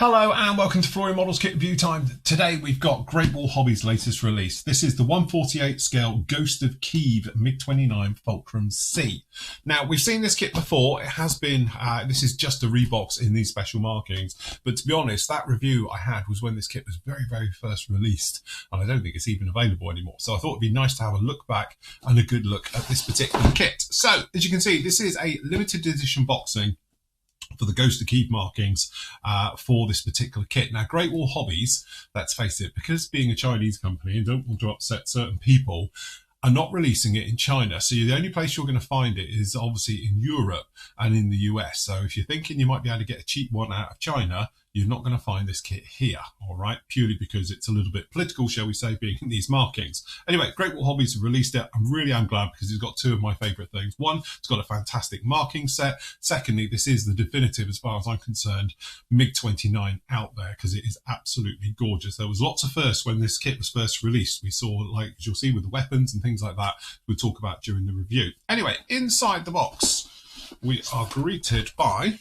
Hello and welcome to Flooring Models Kit Review Time. Today we've got Great Wall Hobbies' latest release. This is the 1/48 scale Ghost of Kyiv MiG-29 Fulcrum C. Now we've seen this kit before. It has been, this is just a rebox in these special markings. But to be honest, that review I had was when this kit was very first released. And I don't think it's even available anymore. So I thought it'd be nice to have a look back and a good look at this particular kit. So as you can see, this is a limited edition boxing for the Ghost of Kyiv markings for this particular kit. Now, Great Wall Hobbies, let's face it, because being a Chinese company and don't want to upset certain people, are not releasing it in China. So the only place you're going to find it is obviously in Europe and in the US. So if you're thinking you might be able to get a cheap one out of China, you're not going to find this kit here, all right? Purely because it's a little bit political, shall we say, being in these markings. Anyway, Great Wall Hobbies have released it. I'm glad because it's got two of my favourite things. One, it's got a fantastic marking set. Secondly, this is the definitive, as far as I'm concerned, MiG-29 out there because it is absolutely gorgeous. There was lots of firsts when this kit was first released. We saw, like, as you'll see, with the weapons and things like that, we'll talk about during the review. Anyway, inside the box, we are greeted by...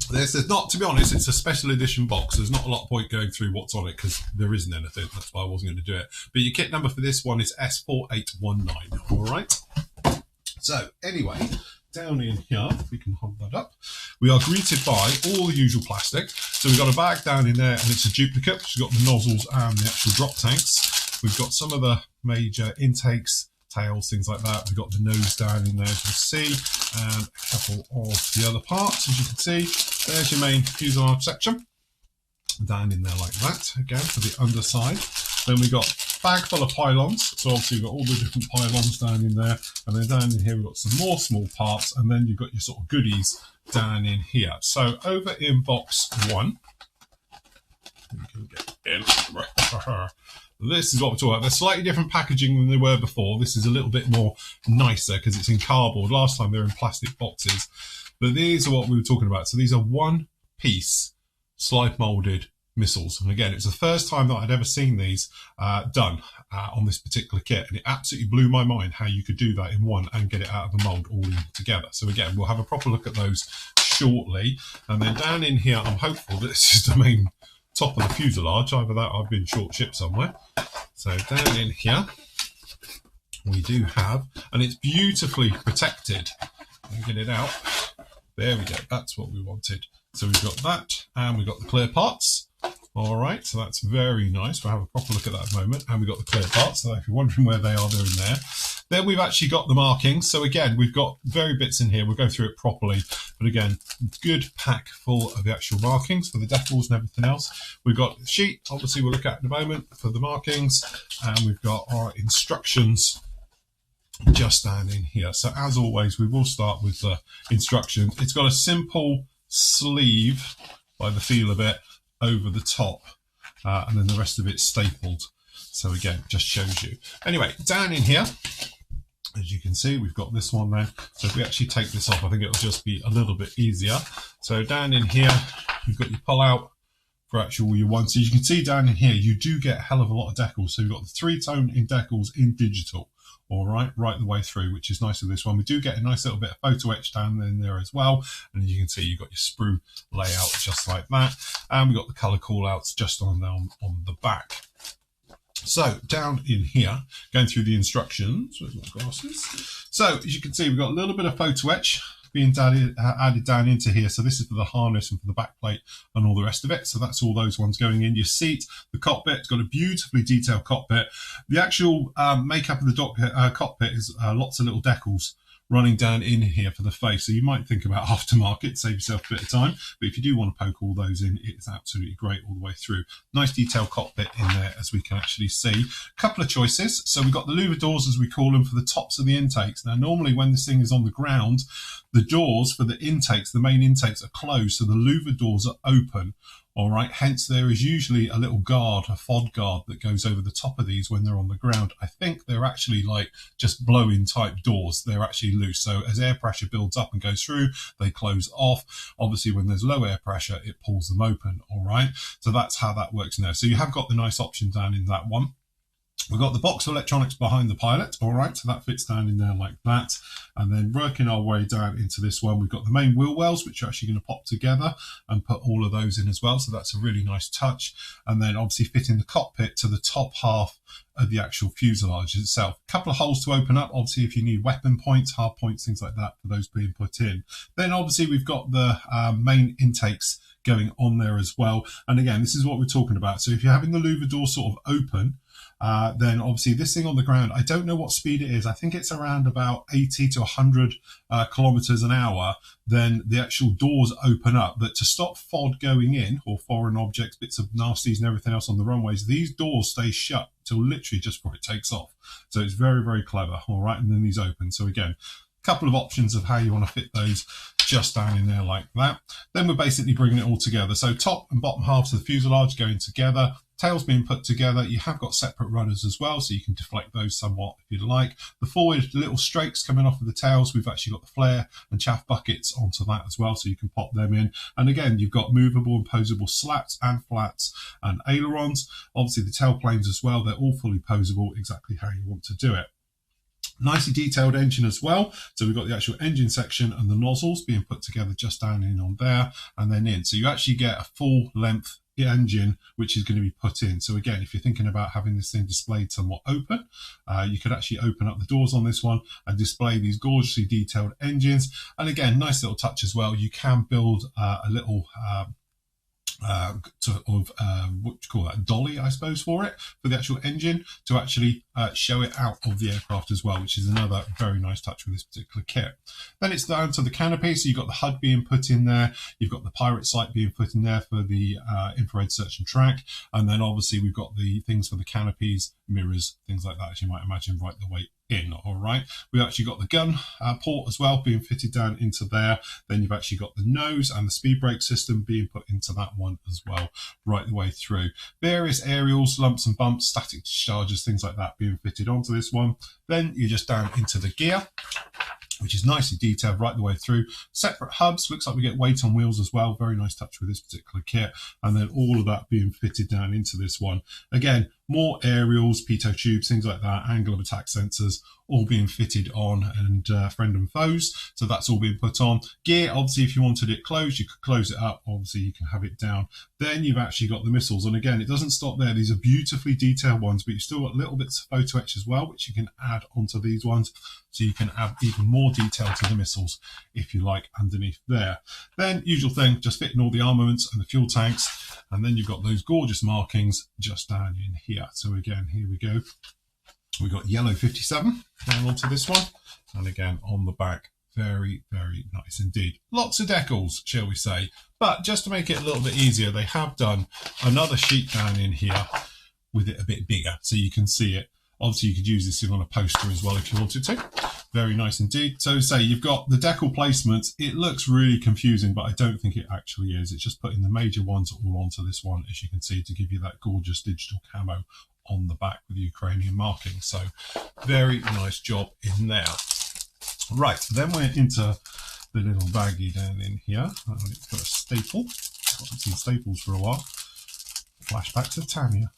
There's not, to be honest, it's a special edition box. There's not a lot of point going through what's on it because there isn't anything. That's why I wasn't going to do it. But your kit number for this one is S4819. All right. So anyway, down in here, if we can hold that up, we are greeted by all the usual plastic. So we've got a bag down in there and it's a duplicate. We've got the nozzles and the actual drop tanks. We've got some of the major intakes, tails, things like that. We've got the nose down in there, as you'll see, and a couple of the other parts, as you can see. There's your main fuselage section, down in there like that, again, for the underside. Then we've got a bag full of pylons, so obviously you've got all the different pylons down in there, and then down in here we've got some more small parts, and then you've got your sort of goodies down in here. So over in box one, you can get in. This is what we're talking about. They're slightly different packaging than they were before. This is a little bit more nicer because it's in cardboard. Last time they were in plastic boxes. But these are what we were talking about. So these are one-piece slide molded missiles. And again, it's the first time that I'd ever seen these done on this particular kit. And it absolutely blew my mind how you could do that in one and get it out of the mold all in together. So again, we'll have a proper look at those shortly. And then down in here, I'm hopeful that this is the main top of the fuselage. Either that or I've been short shipped somewhere. So down in here, we do have, and it's beautifully protected. Let me get it out. There we go. That's what we wanted. So we've got that, and we've got the clear parts. All right, so that's very nice. We'll have a proper look at that in a moment. And we've got the clear parts. So if you're wondering where they are, they're in there. Then we've actually got the markings. So again, we've got very bits in here. We'll go through it properly. But again, good pack full of the actual markings for the decals and everything else. We've got the sheet, obviously we'll look at in a moment for the markings. And we've got our instructions just down in here. So as always, we will start with the instructions. It's got a simple sleeve by the feel of it over the top, and then the rest of it's stapled. So again, just shows you. Anyway, down in here, as you can see, we've got this one now. So if we actually take this off, I think it'll just be a little bit easier. So down in here, you've got your pull out for actual your one. So you can see down in here, you do get a hell of a lot of decals. So you've got the 3-tone in decals in digital. All right the way through, which is nice with this one. We do get a nice little bit of photo etch down in there as well. And as you can see, you've got your sprue layout just like that. And we've got the colour call-outs just on the back. So down in here, going through the instructions, where's my glasses? So as you can see, we've got a little bit of photo etch being added down into here. So this is for the harness and for the back plate and all the rest of it. So that's all those ones going in. Your seat, the cockpit, it's got a beautifully detailed cockpit. The actual makeup of the cockpit is lots of little decals running down in here for the face. So you might think about aftermarket, save yourself a bit of time. But if you do want to poke all those in, it's absolutely great all the way through. Nice detailed cockpit in there, as we can actually see. A couple of choices. So we've got the louver doors, as we call them, for the tops of the intakes. Now, normally when this thing is on the ground, the doors for the intakes, the main intakes, are closed. So the louver doors are open. All right, hence there is usually a little guard, a FOD guard that goes over the top of these when they're on the ground. I think they're actually like just blow-in type doors. They're actually loose. So as air pressure builds up and goes through, they close off. Obviously, when there's low air pressure, it pulls them open. All right, so that's how that works now. So you have got the nice option down in that one. We've got the box of electronics behind the pilot, all right, so that fits down in there like that. And then working our way down into this one, we've got the main wheel wells, which are actually going to pop together and put all of those in as well. So that's a really nice touch. And then obviously fitting the cockpit to the top half of the actual fuselage itself. A couple of holes to open up, obviously, if you need weapon points, hard points, things like that, for those being put in. Then obviously we've got the main intakes going on there as well. And again, this is what we're talking about. So if you're having the louver door sort of open, then obviously this thing on the ground, I don't know what speed it is. I think it's around about 80 to 100 kilometers an hour. Then the actual doors open up. But to stop FOD going in, or foreign objects, bits of nasties and everything else on the runways, these doors stay shut till literally just before it takes off. So it's very, very clever. All right. And then these open. So again, a couple of options of how you want to fit those just down in there like that. Then we're basically bringing it all together. So top and bottom halves of the fuselage going together. Tails being put together. You have got separate rudders as well, so you can deflect those somewhat if you'd like. The forward little strakes coming off of the tails, we've actually got the flare and chaff buckets onto that as well, so you can pop them in. And again, you've got movable and posable slats and flats and ailerons. Obviously the tail planes as well, they're all fully posable exactly how you want to do it. Nicely detailed engine as well. So we've got the actual engine section and the nozzles being put together just down in on there and then in. So you actually get a full length engine which is going to be put in. So again, if you're thinking about having this thing displayed somewhat open, you could actually open up the doors on this one and display these gorgeously detailed engines. And again, nice little touch as well. You can build a little what you call that, dolly, I suppose, for it, for the actual engine to actually show it out of the aircraft as well, which is another very nice touch with this particular kit. Then it's down to the canopy. So you've got the HUD being put in there, you've got the pirate sight being put in there for the infrared search and track, and then obviously we've got the things for the canopies, mirrors, things like that, as you might imagine, right the way in. All right, we've actually got the gun port as well being fitted down into there. Then you've actually got the nose and the speed brake system being put into that one as well, right the way through. Various aerials, lumps and bumps, static discharges, things like that being fitted onto this one. Then you're just down into the gear, which is nicely detailed right the way through. Separate hubs, looks like we get weight on wheels as well. Very nice touch with this particular kit. And then all of that being fitted down into this one. Again, more aerials, pitot tubes, things like that, angle of attack sensors, all being fitted on, and friend and foes. So that's all being put on. Gear, obviously, if you wanted it closed, you could close it up. Obviously, you can have it down. Then you've actually got the missiles. And again, it doesn't stop there. These are beautifully detailed ones, but you've still got little bits of photo etch as well, which you can add onto these ones. So you can add even more detail to the missiles, if you like, underneath there. Then, usual thing, just fitting all the armaments and the fuel tanks. And then you've got those gorgeous markings just down in here. So again, here we go. We've got yellow 57 down onto this one. And again, on the back, very, very nice indeed. Lots of decals, shall we say. But just to make it a little bit easier, they have done another sheet down in here with it a bit bigger, so you can see it. Obviously, you could use this thing on a poster as well if you wanted to. Very nice indeed. So say you've got the decal placements. It looks really confusing, but I don't think it actually is. It's just putting the major ones all onto this one, as you can see, to give you that gorgeous digital camo on the back with the Ukrainian marking. So very nice job in there. Right, then we're into the little baggie down in here. It's got a staple. I've seen staples for a while. Flashback to Tanya.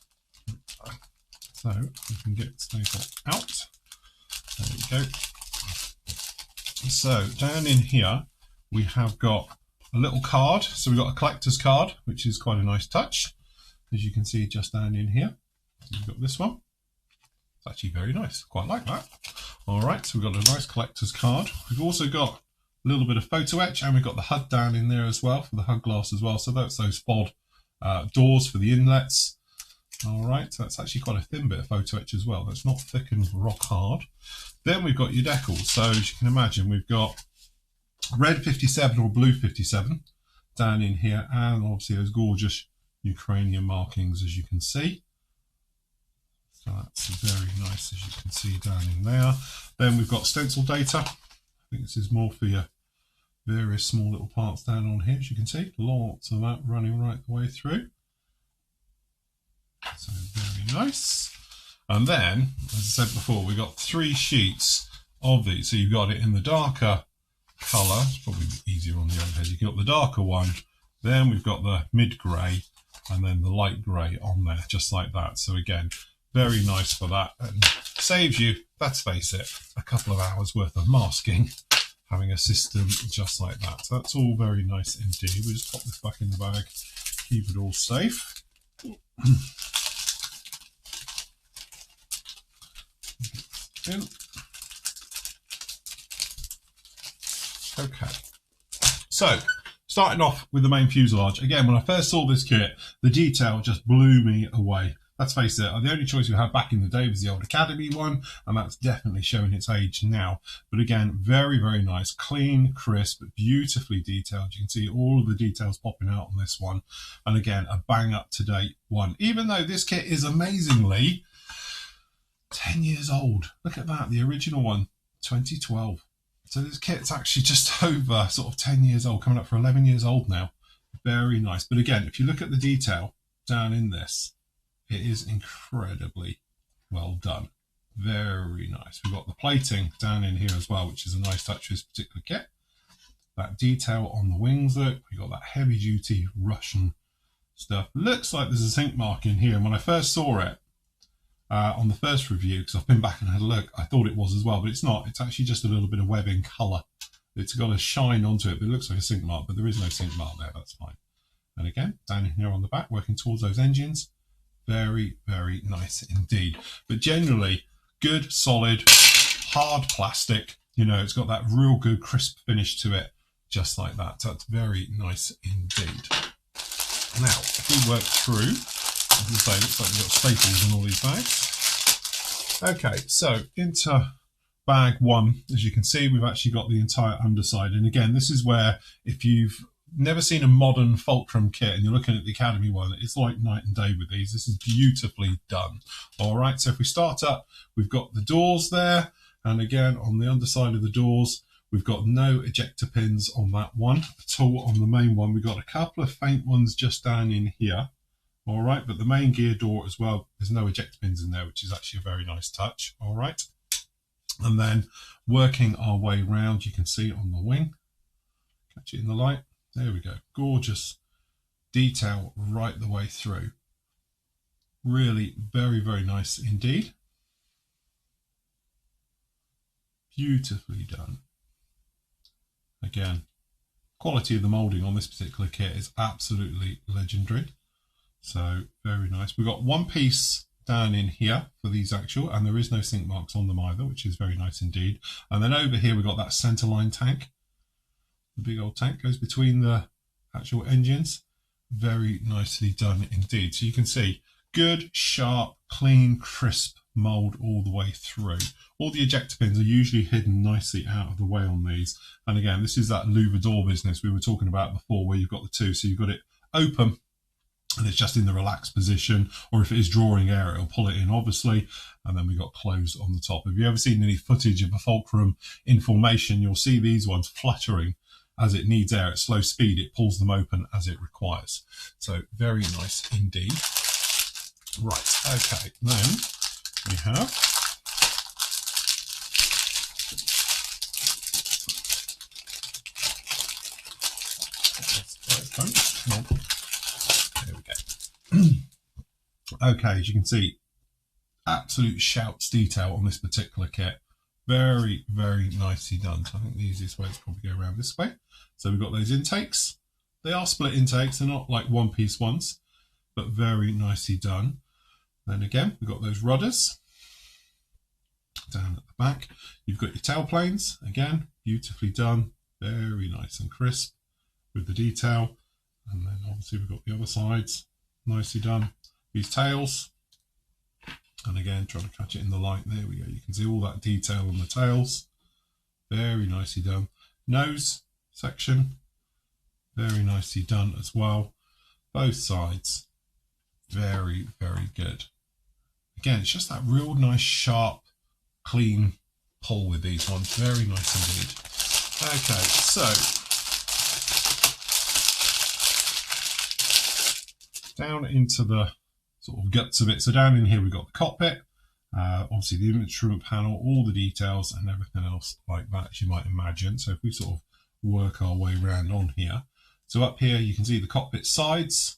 So we can get the staple out. There we go. So down in here, we have got a little card. So we've got a collector's card, which is quite a nice touch, as you can see just down in here. We've got this one. It's actually very nice. Quite like that. All right, so we've got a nice collector's card. We've also got a little bit of photo etch, and we've got the HUD down in there as well, for the HUD glass as well. So that's those FOD doors for the inlets. All right, so that's actually quite a thin bit of photo etch as well. That's not thick and rock hard. Then we've got your decals. So as you can imagine, we've got red 57 or blue 57 down in here, and obviously those gorgeous Ukrainian markings, as you can see. So that's very nice, as you can see down in there. Then we've got stencil data. I think this is more for your various small little parts down on here, as you can see. Lots of that running right the way through. So very nice. And then, as I said before, we've got 3 sheets of these. So you've got it in the darker colour. It's probably easier on the overhead. You've got the darker one. Then we've got the mid-grey, and then the light grey on there, just like that. So again, Very nice for that, and saves you, let's face it, a couple of hours worth of masking, having a system just like that. So that's all very nice indeed. We'll just pop this back in the bag, keep it all safe. In. Okay, so starting off with the main fuselage. Again, when I first saw this kit, the detail just blew me away. Let's face it, the only choice we had back in the day was the old Academy one, and that's definitely showing its age now. But again, very, very nice, clean, crisp, beautifully detailed. You can see all of the details popping out on this one. And again, a bang up to date one. Even though this kit is amazingly 10 years old. Look at that, the original one, 2012. So this kit's actually just over sort of 10 years old, coming up for 11 years old now. Very nice. But again, if you look at the detail down in this, it is incredibly well done. Very nice. We've got the plating down in here as well, which is a nice touch for this particular kit. That detail on the wings, look, we've got that heavy duty Russian stuff. Looks like there's a sink mark in here. And when I first saw it, on the first review, because I've been back and had a look, I thought it was as well, but it's not. It's actually just a little bit of webbing colour. It's got a shine onto it, but it looks like a sink mark, but there is no sink mark there. That's fine. And again, down here on the back, working towards those engines. Very, very nice indeed. But generally, good, solid, hard plastic. You know, it's got that real good crisp finish to it, just like that. So that's very nice indeed. Now, if we work through, as I say, it looks like we've got staples in all these bags. Okay, so into bag one, as you can see, we've actually got the entire underside. And again, this is where, if you've never seen a modern Fulcrum kit and you're looking at the Academy one, it's like night and day with these. This is beautifully done. All right, so if we start up, we've got the doors there. And again, on the underside of the doors, we've got no ejector pins on that one at all. On the main one, we've got a couple of faint ones just down in here. All right, but the main gear door as well, there's no ejector pins in there, which is actually a very nice touch. All right. And then working our way round, you can see on the wing, catch it in the light. There we go. Gorgeous detail right the way through. Really very, very nice indeed. Beautifully done. Again, quality of the moulding on this particular kit is absolutely legendary. So very nice. We've got one piece down in here for these actual, and there is no sink marks on them either, which is very nice indeed. And then over here we've got that centerline tank. The big old tank goes between the actual engines. Very nicely done indeed. So you can see good, sharp, clean, crisp mould all the way through. All the ejector pins are usually hidden nicely out of the way on these. And again, this is that louver door business we were talking about before, where you've got the two. So you've got it open and it's just in the relaxed position, or if it is drawing air, it'll pull it in, obviously. And then we've got closed on the top. Have you ever seen any footage of a Fulcrum in formation? You'll see these ones fluttering as it needs air at slow speed. It pulls them open as it requires. So very nice indeed. Right, okay, then we have there we go. Okay, as you can see, absolute shouts detail on this particular kit. Very, very nicely done. So I think the easiest way is probably go around this way. So we've got those intakes. They are split intakes. They're not like one-piece ones, but very nicely done. Then again, we've got those rudders down at the back. You've got your tail planes. Again, beautifully done. Very nice and crisp with the detail. And then obviously we've got the other sides. Nicely done. These tails. And again, trying to catch it in the light. There we go. You can see all that detail on the tails. Very nicely done. Nose section. Very nicely done as well. Both sides. Very, very good. Again, it's just that real nice, sharp, clean pull with these ones. Very nice indeed. Okay, so down into the sort of guts of it. So down in here we've got the cockpit, obviously the instrument panel, all the details and everything else like that, as you might imagine. So if we sort of work our way around on here. So up here you can see the cockpit sides.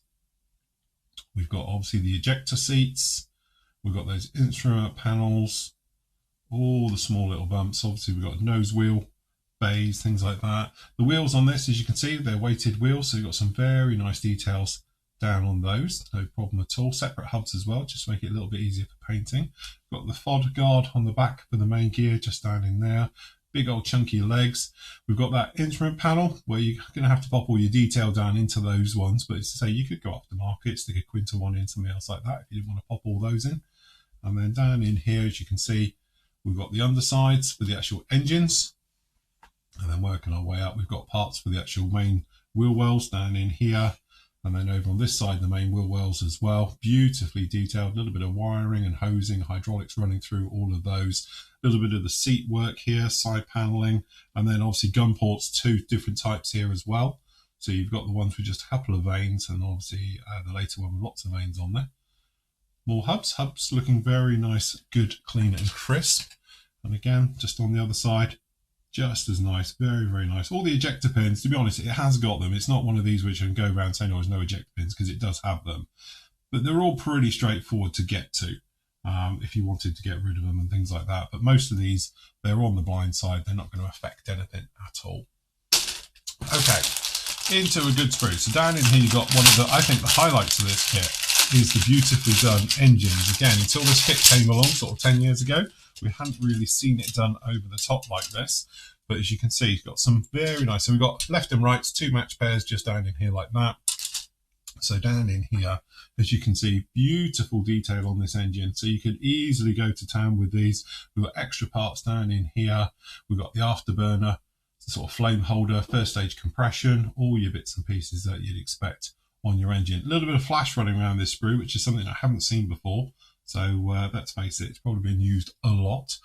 We've got obviously the ejector seats. We've got those instrument panels, all the small little bumps. Obviously we've got nose wheel, bays, things like that. The wheels on this, as you can see, they're weighted wheels, so you've got some very nice details down on those, no problem at all. Separate hubs as well, just to make it a little bit easier for painting. Got the fod guard on the back for the main gear, just down in there. Big old chunky legs. We've got that instrument panel where you're going to have to pop all your detail down into those ones, but it's to say you could go aftermarket, stick a Quinta one in, something else like that if you didn't want to pop all those in. And then down in here, as you can see, we've got the undersides for the actual engines. And then working our way up, we've got parts for the actual main wheel wells down in here. And then over on this side, the main wheel wells as well. Beautifully detailed, a little bit of wiring and hosing, hydraulics running through all of those. A little bit of the seat work here, side paneling, and then obviously gun ports, two different types here as well. So you've got the ones with just a couple of vanes, and obviously the later one with lots of vanes on there. More hubs looking very nice, good, clean and crisp. And again, just on the other side, just as nice, very, very nice. All the ejector pins, to be honest, it has got them. It's not one of these which can go around saying, oh, there's no ejector pins, because it does have them. But they're all pretty straightforward to get to if you wanted to get rid of them and things like that. But most of these, they're on the blind side. They're not going to affect anything at all. Okay, into a good sprue. So down in here, you've got one of the, I think the highlights of this kit is the beautifully done engines. Again, until this kit came along sort of 10 years ago, we hadn't really seen it done over the top like this. But as you can see, you've got some very nice. So we've got left and rights, two match pairs just down in here like that. So down in here, as you can see, beautiful detail on this engine. So you could easily go to town with these. We've got extra parts down in here. We've got the afterburner, sort of flame holder, first stage compression, all your bits and pieces that you'd expect on your engine. A little bit of flash running around this sprue, which is something I haven't seen before. So let's face it, it's probably been used a lot.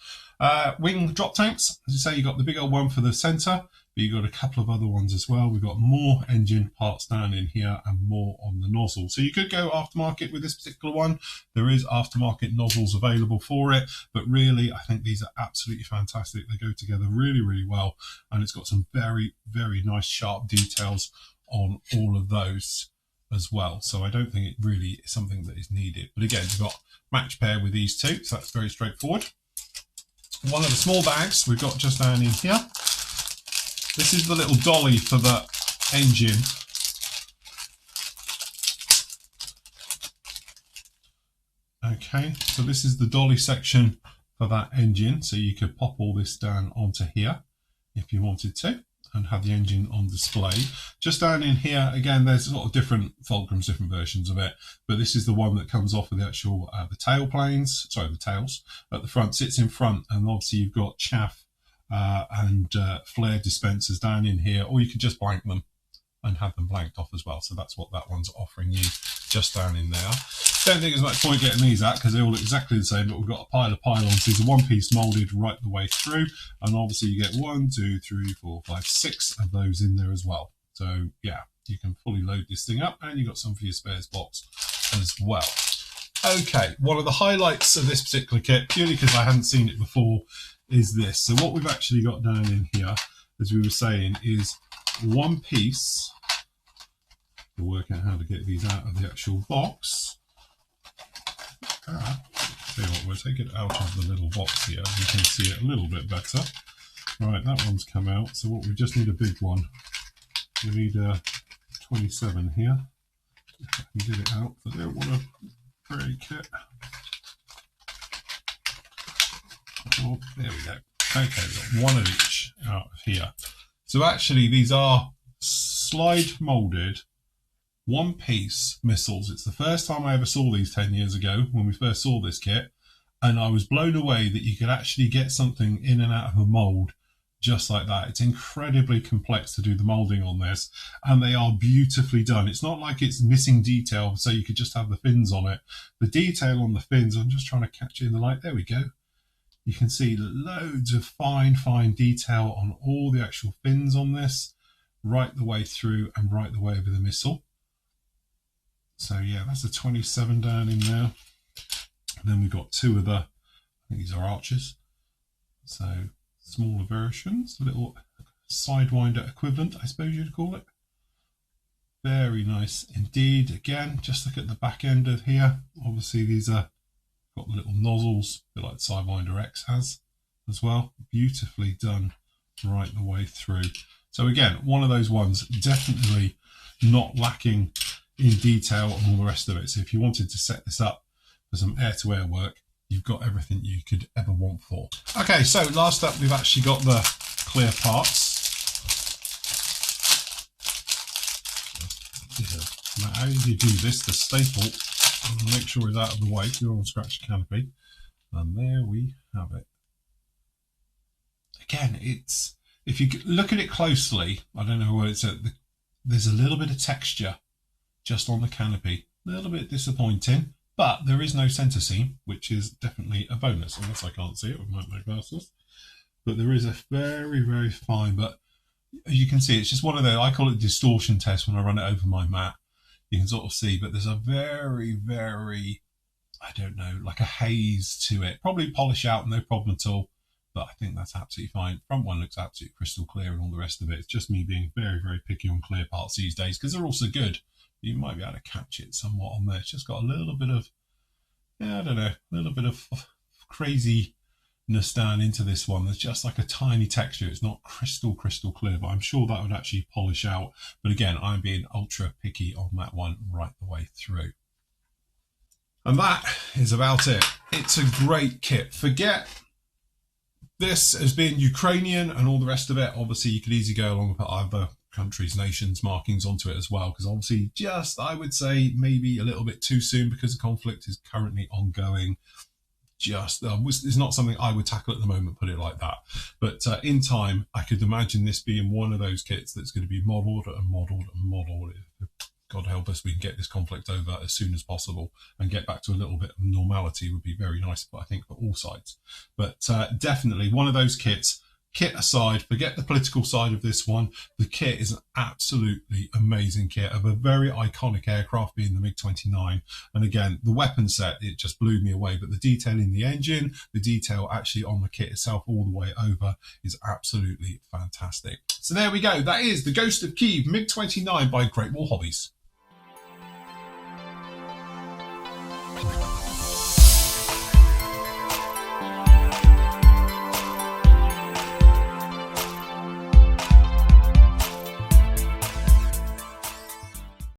Wing drop tanks, as you say, you've got the big old one for the centre, but you've got a couple of other ones as well. We've got more engine parts down in here and more on the nozzle. So you could go aftermarket with this particular one. There is aftermarket nozzles available for it, but really, I think these are absolutely fantastic. They go together really, really well, and it's got some very, very nice sharp details on all of those as well. So I don't think it really is something that is needed. But again, you've got match pair with these two, so that's very straightforward. One of the small bags we've got just down in here. This is the little dolly for the engine. Okay, so this is the dolly section for that engine. So you could pop all this down onto here if you wanted to, and have the engine on display. Just down in here, again, there's a lot of different fulcrums, different versions of it, but this is the one that comes off of the actual, the tail planes, sorry, the tails at the front, sits in front, and obviously you've got chaff and flare dispensers down in here, or you could just blank them and have them blanked off as well. So that's what that one's offering you just down in there. Don't think there's much point getting these out because they all look exactly the same, but we've got a pile of pylons. These are one piece moulded right the way through, and obviously you get 1, 2, 3, 4, 5, 6 of those in there as well. So yeah, you can fully load this thing up, and you've got some for your spares box as well. Okay, one of the highlights of this particular kit, purely because I hadn't seen it before, is this. So what we've actually got down in here, as we were saying, is one piece. We'll work out how to get these out of the actual box. Tell you what, we'll take it out of the little box here. You can see it a little bit better. Right, that one's come out. So what we just need a big one. We need a 27 here. If I can get it out, but I don't want to break it. Oh, there we go. Okay, we've got one of each out of here. So actually, these are slide molded one piece missiles. It's the first time I ever saw these 10 years ago when we first saw this kit, and I was blown away that you could actually get something in and out of a mold just like that. It's incredibly complex to do the molding on this, and they are beautifully done. It's not like it's missing detail, so you could just have the fins on it. The detail on the fins, I'm just trying to catch it in the light. There we go. You can see loads of fine detail on all the actual fins on this, right the way through and right the way over the missile. So yeah, that's a 27 down in there. And then we've got two of the, I think these are archers. So smaller versions, a little sidewinder equivalent, I suppose you'd call it. Very nice indeed. Again, just look at the back end of here. Obviously these are Got the little nozzles, a bit like the Sidewinder X has as well. Beautifully done right the way through. So again, one of those ones definitely not lacking in detail and all the rest of it. So if you wanted to set this up for some air-to-air work, you've got everything you could ever want for. Okay, so last up, we've actually got the clear parts. Now, how you do this, the staple, make sure it's out of the way so you don't want to scratch the canopy. And there we have it. Again, it's, if you look at it closely, I don't know where it's at, there's a little bit of texture just on the canopy. A little bit disappointing, but there is no center seam, which is definitely a bonus, unless I can't see it with my glasses. But there is a very, very fine, but as you can see, it's just one of those, I call it distortion test when I run it over my mat. You can sort of see, but there's a very, very, I don't know, like a haze to it. Probably polish out, no problem at all. But I think that's absolutely fine. Front one looks absolutely crystal clear and all the rest of it. It's just me being very, very picky on clear parts these days because they're also good. You might be able to catch it somewhat on there. It's just got a little bit of, yeah, I don't know, a little bit of craziness down into this one. There's just like a tiny texture. It's not crystal clear, but I'm sure that would actually polish out. But again, I'm being ultra picky on that one right the way through. And that is about it. It's a great kit. Forget this as being Ukrainian and all the rest of it. Obviously, you could easily go along and put other countries, nations, markings onto it as well, because obviously just, I would say, maybe a little bit too soon because the conflict is currently ongoing. Just, it's not something I would tackle at the moment, put it like that. But in time, I could imagine this being one of those kits that's going to be modelled and modelled and modelled. God help us, we can get this conflict over as soon as possible and get back to a little bit of normality would be very nice, but I think for all sides. But definitely one of those kits. Kit aside, forget the political side of this one. The kit is an absolutely amazing kit of a very iconic aircraft being the MiG-29. And again, the weapon set, it just blew me away. But the detail in the engine, the detail actually on the kit itself all the way over is absolutely fantastic. So there we go. That is the Ghost of Kyiv MiG-29 by Great Wall Hobbies.